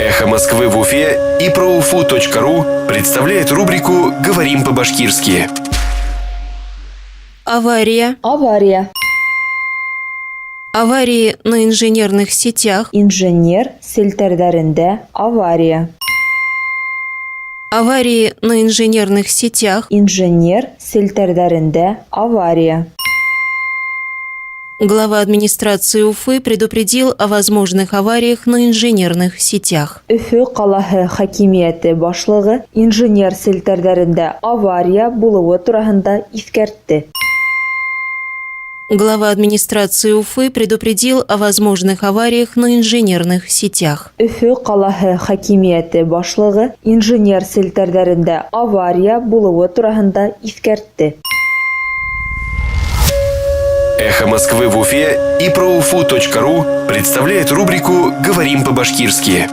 «Эхо Москвы» в Уфе и ProUFU.ru представляет рубрику «Говорим по-башкирски». Авария. Аварии на инженерных сетях. Инженер селтердеринде авария. Аварии на инженерных сетях. Инженер селтердеринде авария. Глава администрации Уфы предупредил о возможных авариях на инженерных сетях. Өфө калаһы хакимияте башлыгы инженер селтердеринде авария булуы тураһында искәртте. Глава администрации Уфы предупредил о возможных авариях на инженерных сетях. Өфө калаһы хакимияте башлыгы инженер селтердеринде авария булуы тураһында искәртте. «Эхо Москвы» в Уфе и ProUFU.ru представляет рубрику «Говорим по-башкирски».